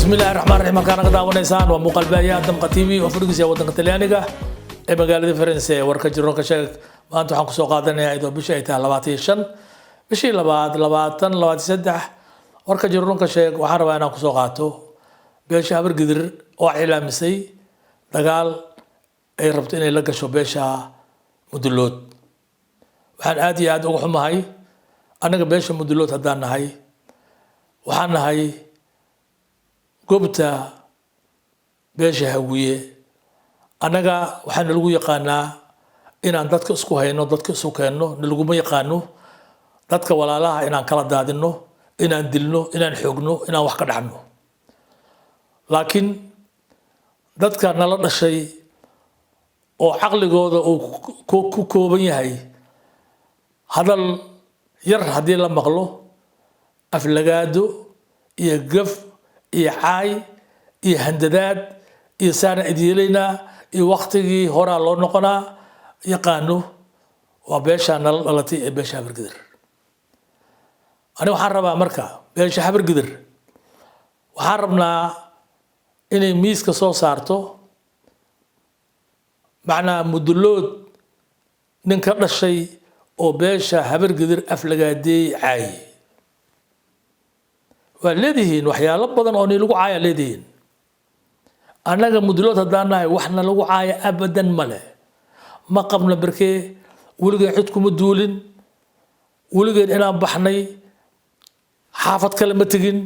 بسم الله الرحمن الرحيم كان قد ونيسان ومقال بايا دم قتيبي وفرقسي ودن تليانيغا ee magaalada Faranse warka jiro ka sheeg maanta waxaan ku soo qaadanayaa idoo bisha ay tahay 25 bishii labaad 23 warka jiro ka sheeg waxaan rabaa inaan ku soo qaato beesha habar gidir oo cilaamisay dagaal ay rabto inay la gasho beesha mudulood waxaan aad iyo aad ugu xumahay anaga beesha mudulood hadaan nahay waxaan nahay goobta beesha hawiye anaga waxaan lagu yaqaanaa inaan dadka isku hayno dadka isku keenno nalaguma yaqaano dadka walaalaha inaan kala daadino inaan dilno inaan xoogno inaan wax ka dhaxno laakiin dadka nala dhashay oo aqligooda uu ku kooban yahay hadal yar hadii la maqlo aflagaado iyo gaf iyo caay iyo handadaad iyo saana idiilayna iyo waqtigii hore loo noqonaa yaqaano waa beesha nala dhalatay ee beesha habar gidir ani waxaan rabaa marka beesha habar gidir waxaan rabnaa inay miiska soo saarto macnaa mudulood ninka dhashay oo beesha habar gidir aflagaadeey caay waa leedihiin waxyaalo badan oo lagu caaya leedihiin anaga mudulood hadaan nahay waxna lagu caaya abadan male ma qabna barkee waligeed cid kuma duulin waligeed inaan baxnay xaafad kale ma tagin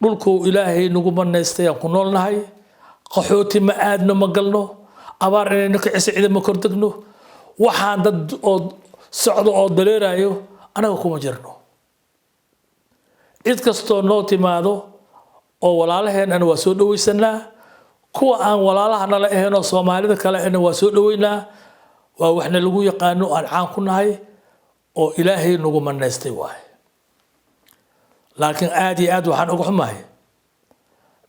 dhulku ilaahay nagu maneystay aan ku noolnahay qaxooti ma aadno ma galno abaar inayna ka cisicida ma kordagno waxaan dad oo socdo oo daleerayo anaga kuma jirno cid kastoo noo timaado oo walaalaheen ana waa soo dhawaysanaa kuwa aan walaalaha nala ahayn oo Soomaalida kale ana waa soo dhaweynaa waa waxna lagu yaqaano aan caan ku nahay oo Ilaahay nagu maneystay waay laakiin aad iyo aad waxaan ugu xumahay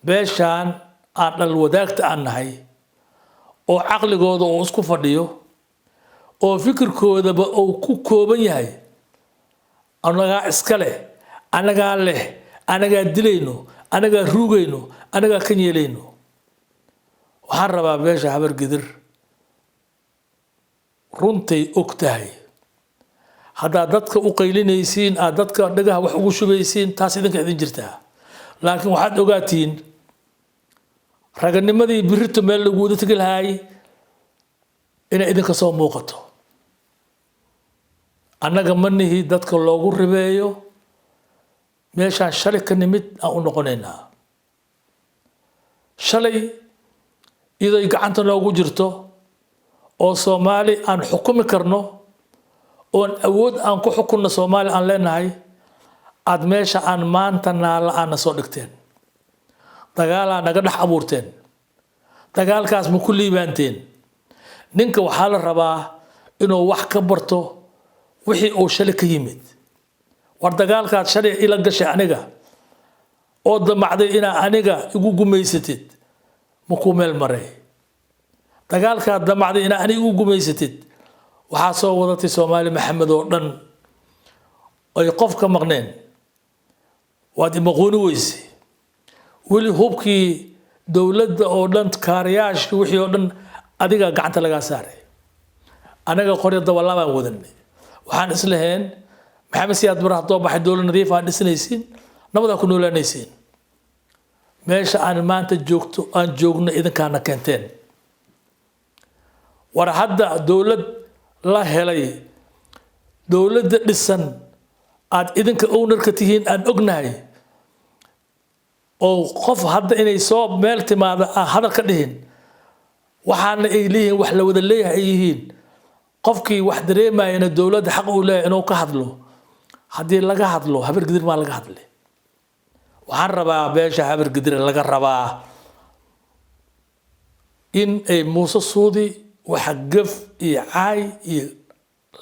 beeshan aan dal wadaagta aan nahay oo aqligooda oo isku fadhiyo oo fikirkoodaba oo ku kooban yahay anaga iska leh anaga leh anaga dilayno anaga ruugayno anaga kan yeelayno waxaan rabaa beesha habar gidir runtay ogtahay hadaa dadka u qaylinaysiin aad dadka dhagaha wax ugu shubaysiin taas idinka idin jirtaa laakiin waxaad ogaatiin raganimadii birrito meel lagu wada tagi lahaay inay idinka soo muuqato annaga manihi dadka loogu ribeeyo meeshaan shalay ka nimid aan u noqonaynaa shalay iday gacanta noogu jirto oo Soomaali aan xukumi karno oo awood aan ku xukunno Soomaali aan leenahay aad meesha aan maanta naala aan soo dhigteen dagaal aan naga dhex abuurteen dagaalkaas ma ku liibaanteen ninka waxaa la rabaa inuu wax ka barto wixii uu shalay ka yimid war dagaalkaas shalay ila gashay aniga oo damacday inaa aniga igu gumaysatid ma ku meel maray dagaalka damacday inaa aniga igu gumaysatid waxaa soo wadatay Soomaali Maxamed oo dhan ay qof ka maqneen waad imaqooni weyse wali hubkii dawladda oo dhan kaariyaashkii wixii oo dhan adiga gacanta laga saaray anaga qoriyada walaa wadanay waxaan islahayn maxamed siyaad baraha doo baxay dawlad nadiif ah dhisnaysiin nabada ku noolaanaysiin meesha aan maanta joogto aan joogno idinkaana keenteen war hadda dawlad la helay dawladda dhisan aad idinka owner ka tihiin aan ognahay oo qof hadda inay soo meel timaado hadal ka dhihin waxaana ay leeyihiin wax la wada leeyahay ay yihiin qofkii wax dareemayna dawladda xaq u leeyahay inuu ka hadlo hadii laga hadlo habar gidir ma laga hadlay waxaan rabaa beesha habar gidir laga rabaa in ay Muuse Suudi waxa gaf iyo caay iyo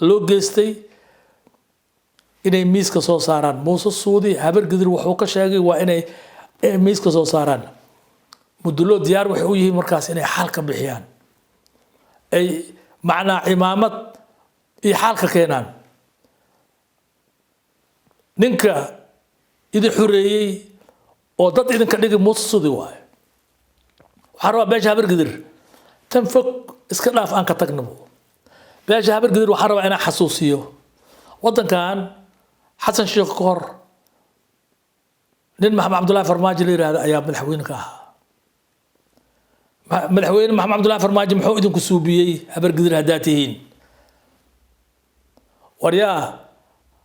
loo geystay inay miiska soo saaraan Muuse Suudi habar gidir wuxuu ka sheegay waa inay miiska soo saaraan mudulood diyaar waxay u yihiin markaas inay xal ka bixiyaan ay macnaa imaamad iyo xal ka keenaan ninka idin xureeyay oo dad idinka dhigi muusudi waay waxaan rabaa beesha habargidir tan fog iska dhaaf aan ka tagnabo beesha habargidir waxaan rabaa inaan xasuusiyo waddankan xasan sheekh ka hor nin maxamed cabdullaahi farmaajo la yiraahdo ayaa madaxweyne ka ahaa madaxweyne maxamed cabdullaahi farmaajo muxuu idinku suubiyey habargidir haddaad tihiin waryaa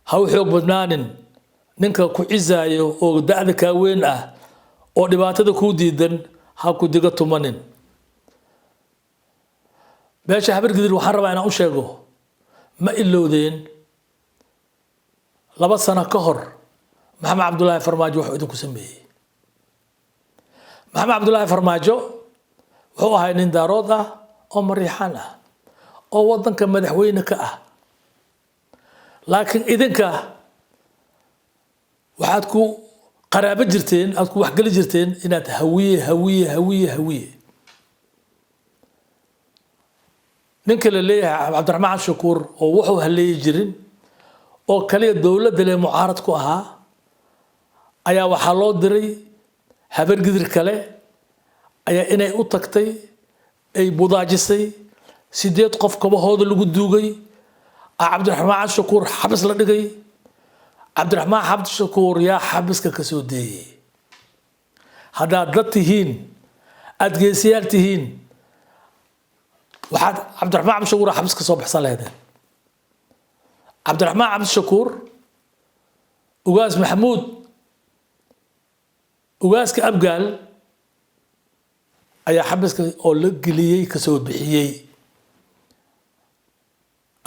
ha u xoog badnaanin ninka ku cizaayo oo da'da kaa weyn ah oo dhibaatada kuu diidan ha ku diga tumanin beesha habargidir waxaan rabaa inaan u sheego ma ilowdeen 2 sano ka hor maxamed cabdullaahi farmaajo wuxuu idinku sameeyey maxamed cabdullaahi farmaajo wuxuu ahaa nin daarood ah oo mariixaan ah oo waddanka madaxweyne ka ah laakiin idinka waxaad ku qaraabo jirteen aad ku waxgali jirteen inaad hawiye ninka la leeyahay cabdiraxmaan shakuur oo wuxuu haleeyi jirin oo kaliya dowladda le mucaarad ku ahaa ayaa waxaa loo diray habargidir kale ayaa inay u tagtay ay budaajisay 8 qof kabahooda lagu duugay cabdiraxmaan shakuur xabis la dhigay cabdiraxmaan xabdi shakuur yaa xabiska ka soo deeyay haddaad dad tihiin aad geesiyaal tihiin waxaad cabdiraxmaan cabdi shakuur xabis ka soo baxsan lahaydeen cabdiraxmaan cabdi shakuur ugaas maxamuud ugaaska abgaal ayaa xabiska oo la geliyey ka soo bixiyey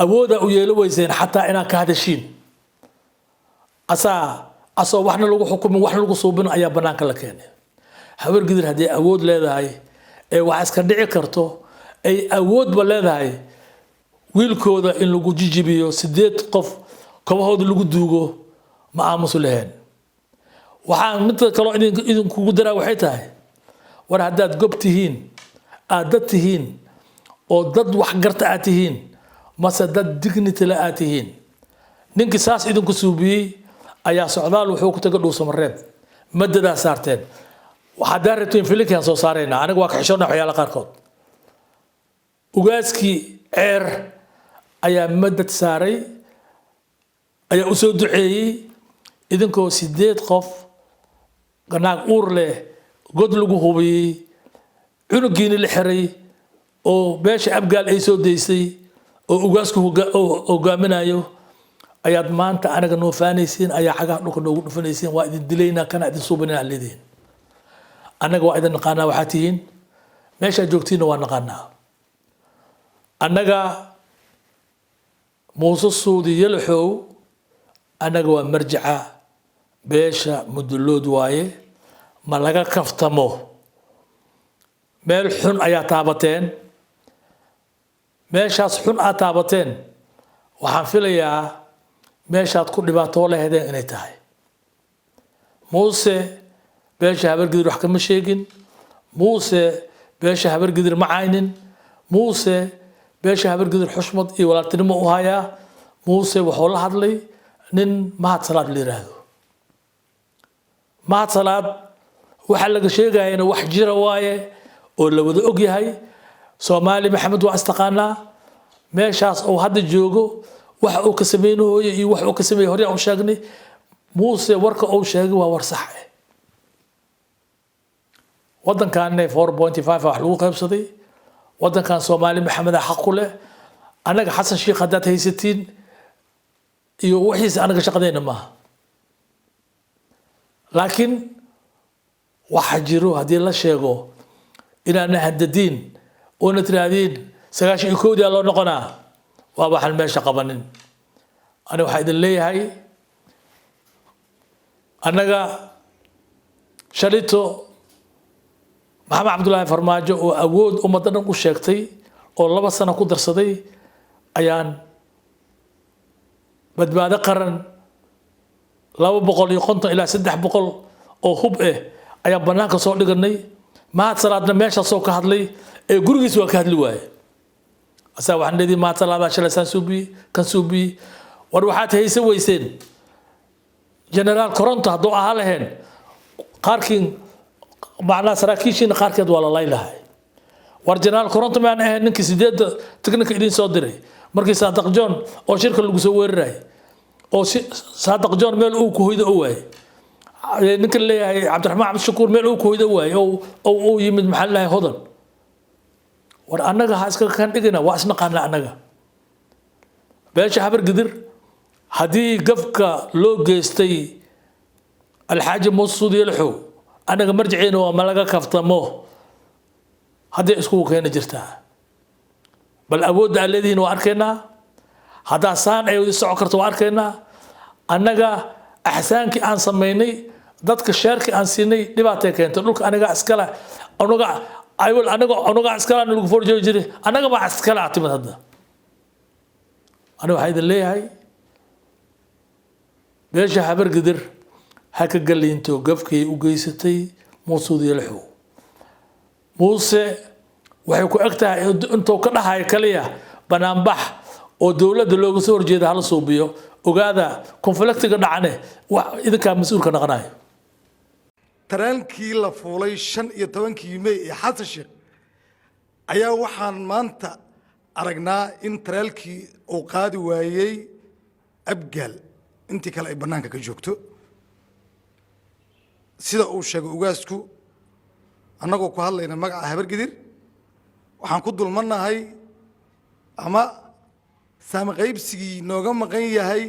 awooda u yeelo weyseen xataa inaad ka hadashiin asoo waxna lagu xukumin waxna lagu suubin ayaa banaanka la keenay habargidir haddii awood leedahay ee wax iska dhici karto ay awoodba leedahay wiilkooda in lagu jijibiyo 8 qof kabahooda lagu duugo ma aamusu lahayn waxaan mid kale idinkugu daraa waxay tahay war haddaad gob tihiin aad dad tihiin oo dad wax garta aad tihiin mase dad dignity la aad tihiin ninkii saas idinku suubiyey ayaa socdaal wuxuu ku taga dhuusamareeb madadaa saarteen waxaad rabteen filinkan soo saarayna aniga waa ka xishoona waxyaalo qaarkood ugaaskii ceer ayaa madad saaray ayaa u soo duceeyey idinkoo 8 qof ganaag uur leh god lagu hubiyey cunugiina la xiray oo beesha abgaal ay soo deysay oo ugaasku hogaaminayo ayaad maanta anaga noo faanaysiin ayaa xagaa dhulka noogu dhufanaysiin waa idin dilaynaa kana idin suubinaa leediin anaga waa idin naqaanaa waxaa tihiin meeshaa joogtiinna waa naqaanaa annaga muuse suudi yalaxow annaga waa marjaca beesha mudullood waaye ma laga kaftamo meel xun ayaa taabateen meeshaas xun aad taabateen waxaan filayaa meeshaad ku dhibaatoo lahaydeen inay tahay muuse beesha habargidir wax kama sheegin muuse beesha habargidir ma caynin muuse beesha habargidir xushmad iyo walaaltinimo u hayaa muuse wuxuu la hadlay nin mahad salaad la yiraahdo mahad salaad waxa laga sheegayana wax jira waaye oo la wada og yahay Soomaali maxamed waa istaqaanaa meeshaas oo hadda joogo waxa uu ka sameeyay iyo wax uu ka sameeyay hore aan sheegnay muuse warka uu sheegay waa war sax ah wadankan 4.5 wax lagu qaybsaday wadankan Soomaali maxamed xaq u leh anaga xasan sheekh hadaad haysatiin iyo wixiisa anaga shaqadeena ma laakiin waxa jiro hadii la sheego inaana hadadiin oo natraadin 91 loo noqonaa waa waxan meesha qabanin ana waxa idin leeyahay anaga shalito maxamed cabdullaahi farmaajo oo awood ummadan u sheegtay oo 2 sano ku darsaday ayaan badbaado qaran 250 ilaa 300 oo hub ayaa banaanka soo dhiganay mahad salaadna meesha soo ka hadlay ee gurigiisa waa ka hadli waaye asaa waxaan leeyahay mahad salaada shalaysan suubi kan suubi war waxaad haysan weyseen generaal koronto hadoo aha lahayn qaarkiin macnaa saraakiishiina qaarkeed waa la laylahay war jenaraal koronto maan ahayn ninkii sideedda tiknika idin soo diray markii saadaq john oo shirka lagu soo weeraray oo saadaq john meel uu ku hoydo oo waayay ninka leeyahay cabdiraxmaan cabdishakuur meel uu ku hoydo waayay oo yimid maxaa lahay hodan war annaga ha iska kan dhigina waa isnaqaana annaga beesha habar gidir haddii gafka loo geystay alxaaji masuud yelxow annaga marjiciina waa ma laga kaftamo haddii iskugu keena jirtaa bal awoodda aan leedihiin waa arkaynaa haddaa saan ay wadi soco karto waa arkaynaa annaga axsaankii aan samaynay dadka sheerkii aan siinay dhibaatay keentay dhulka aniga iskale anaga iskale lagu forjoogi jiray annaga baa iskale timid hadda aniga waxaa idin leeyahay beesha habar gidir ha ka galiinto gafkii u geysatay masuud yelxow muuse waxay ku eg tahay intuu ka dhahayo kaliya banaanbax oo dowladda looga soo horjeeda hala suubiyo ogaada konfliktiga dhacane idinkaa mas-uulka noqonayo taraankii la fuulay 15 May ee xasan sheekh ayaa waxaan maanta aragnaa in taraalkii uu qaadi waayay abgaal intii kale ay banaanka ka joogto sida uu sheegay ugaasku annagoo ku hadlayna magaca habar gidir waxaan ku dulmanahay ama saama qaybsigii nooga maqan yahay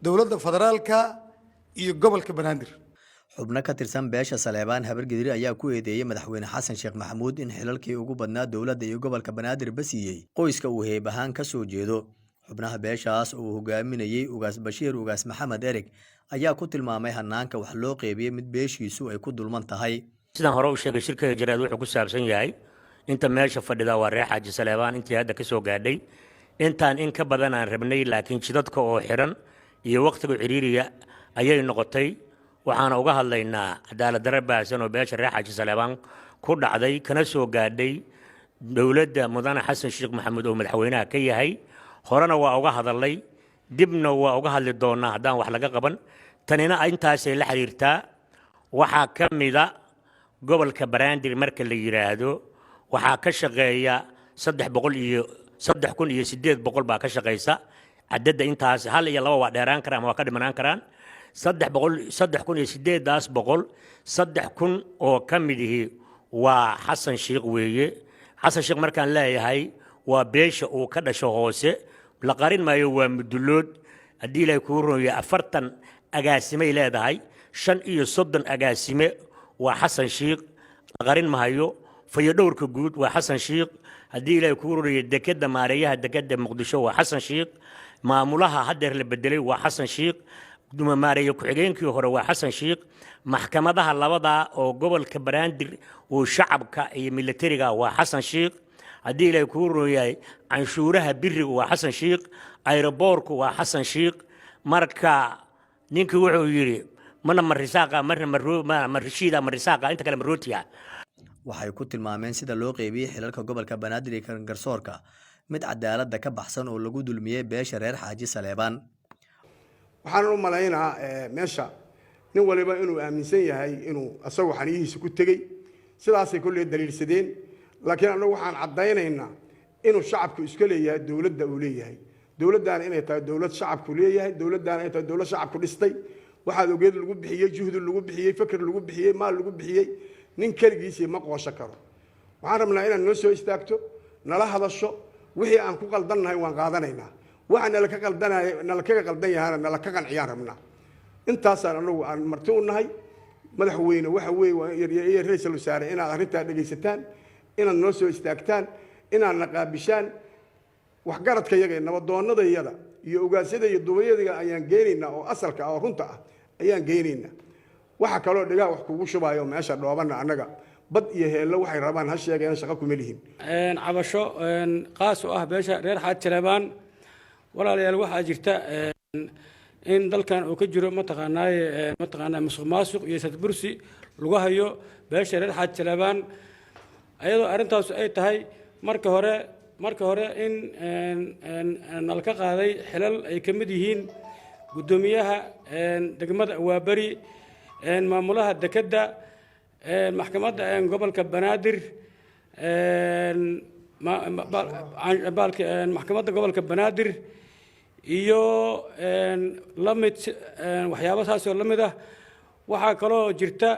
dowladda federaalka iyo gobolka banaadir xubno ka tirsan beesha Saleebaan habar gidir ayaa ku eedeeyay madaxweyne xasan sheekh maxamuud in xilalkii ugu badnaa dowladda iyo gobolka banaadir basiyay qoyska uu heeb ahaan ka soo jeedo xubnaha beeshaas oo hogaaminayay ugaas bashiir ugaas maxamed ereg ayaa ku tilmaamay hanaanka wax loo qeybiyay mid beeshiisu ay ku dulman tahay sidaan hore u sheegay shirkada jaraad wuxuu ku saabsan yahay inta meesha fadhida waa reer xaaji Saleebaan intii hadda ka soo gaadhay intaan in ka badan aan rabnay laakiin jidadka oo xiran iyo waqtiga ciriiriga ayay noqotay waxaan uga hadlaynaa cadaalad darro baahsan oo beesha reer xaaji Saleebaan ku dhacday kana soo gaadhay dowladda mudane xasan sheekh maxamuud oo madaxweynaha ka yahay horena waa uga hadalay dibna waa uga hadli doonaa haddaan wax laga qaban tanina intaasay la xiriirtaa waxaa ka mida gobolka banaadir marka la yiraahdo waxaa ka shaqeeya 3,800 baa ka shaqeysa cadada intaas hal iyo laba waa dheeraan karaan waa ka dhimanaan karaan 3,800 3,000 oo ka midihi waa xasan sheekh weeye xasan sheekh markaan leeyahay waa beesha uu ka dhasho hoose la qarin maayo waa mudulood haddii ilaahay kuu rooyo 40 agaasimay leedahay 35 agaasime waa xasan sheekh la qarin maayo fayo dhowrka guud waa xasan sheekh haddii ilaahay kuu rooyo dekada maareeyaha dekada muqdisho waa xasan sheekh maamulaha haddeer la bedelay waa xasan sheekh maareeyo ku-xigeenkii hore waa xasan sheekh maxkamadaha labada oo gobolka banaadir oo shacabka iyo militariga waa xasan sheekh haddii ilaahay kuu rooyay canshuuraha biriga waa xasan sheekh aeroboorku waa xasan sheekh marka ninkii wuxuu yiri mana marisaaqa marna marishiida marisaaqa inta kale marootiya waxay ku tilmaameen sida loo qeybiyay xilalka gobolka banaadir iyo garsoorka mid cadaaladda ka baxsan oo lagu dulmiyay beesha reer xaaji Saleebaan waxaan u malaynaa meesha nin waliba inuu aaminsan yahay inuu asagu xaniyihiisa ku tegay sidaasay kulli daliilsadeen laakiin anagu waxaan cadaynaynaa inuu shacabku iska leeyahay dawladda uu leeyahay dawladdan inay tahay dawlad shacabku leeyahay dawladdan ay tahay dawlad shacabku dhistay waxaad ogeed lagu bixiyay juhdi lagu bixiyay fikir lagu bixiyay maal lagu bixiyay nin kaligiisii ma qoosho karo waxaan rabnaa inaad noo soo istaagto nala hadasho wixii aan ku qaldannahay waan qaadanaynaa waxaan nala kaga qaldan yahana nala ka qanciyaan rabnaa intaasaan anagu aan marti u nahay madaxweyne waxa weeye ra'iisul wasaare inaad arrintaa dhegaysataan inaad noo soo istaagtaan inaad naqaabishaan waxgaradka yaga nabadoonnadayada iyo ogaasyada iyo dubayadiga ayaan geenaynaa oo asalka ah oo runta ah ayaan geenaynaa waxa kaloo dhigaa wax kugu shubayo meesha dhoobana annaga bad iyo heello waxay rabaan ha sheegeen shaqo kuma lihin cabasho qaas u ah beesha reer xaaji Saleebaan walaalayaal waxaa jirta in dalkan uu ka jiro mataqaanaa musuqmaasuq iyo sadbursi lagu hayo beesha reer xaaji Saleebaan ayadoo arrintaas ay tahay marka hore in nalka qaaday xilal ay ka mid yihiin gudoomiyaha degmada Waabari maamulaha dekedda maxkamadda gobolka banaadir maxkamadda gobolka banaadir iyo lamid waxyaabo saas oo la mid ah waxaa kaloo jirta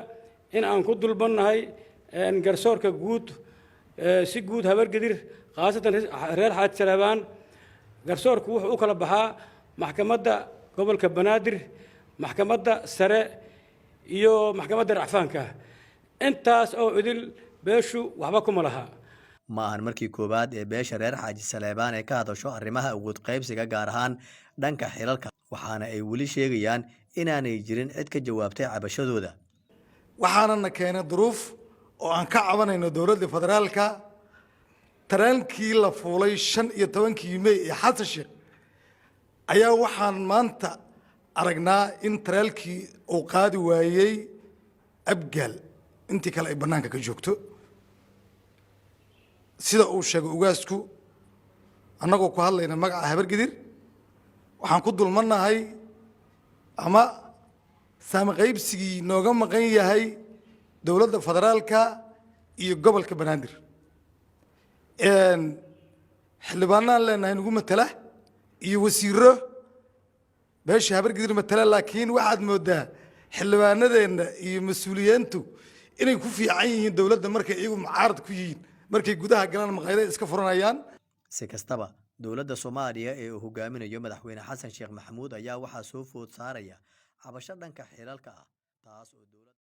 in aan ku dulbannahay garsoorka guud si guud habargedir khaasatan reer xaaj salaabaan garsoorku wuxuu u kala baxaa maxkamadda gobolka banaadir maxkamadda sare iyo maxkamadda racfaanka intaas oo idil beeshu waxba kuma laha ma ahan markii koowaad ee beesha reer xaaji saleebaan ay ka hadasho arrimaha awood qaybsiga gaar ahaan dhanka xilalka waxaana ay weli sheegayaan inaanay jirin cid ka jawaabtay cabashadooda waxaanana keenay duruuf oo aan ka cabanayno dowladda federaalka taraankii la fuulay 15 May ee Xasan Sheekh ayaa waxaan maanta aragnaa in taraalkii uu qaadi waayay abgaal intii kale ay banaanka ka joogto sida uu sheegay ugaasku annagoo ku hadlayna magaca habargidir waxaan ku dulmanahay ama saami qaybsigii nooga maqan yahay dowladda federaalka iyo gobolka banaadir xildhibaanaan leenahay nagu matala iyo wasiiro beesha habargidir matala laakiin waxaad moodaa xildhibaanadeenna iyo mas-uuliyiintu inay ku fiican yihiin dowladda markay iyagu mucaarad ku yihiin markay gudaha galaan maqaayadaha iska furanayaan si kastaba dowladda Soomaaliya ee uu hogaaminayo madaxweyne Xasan Sheekh Maxamuud ayaa waxaa soo food saaraya cabasho dhanka xilalka ah taas oo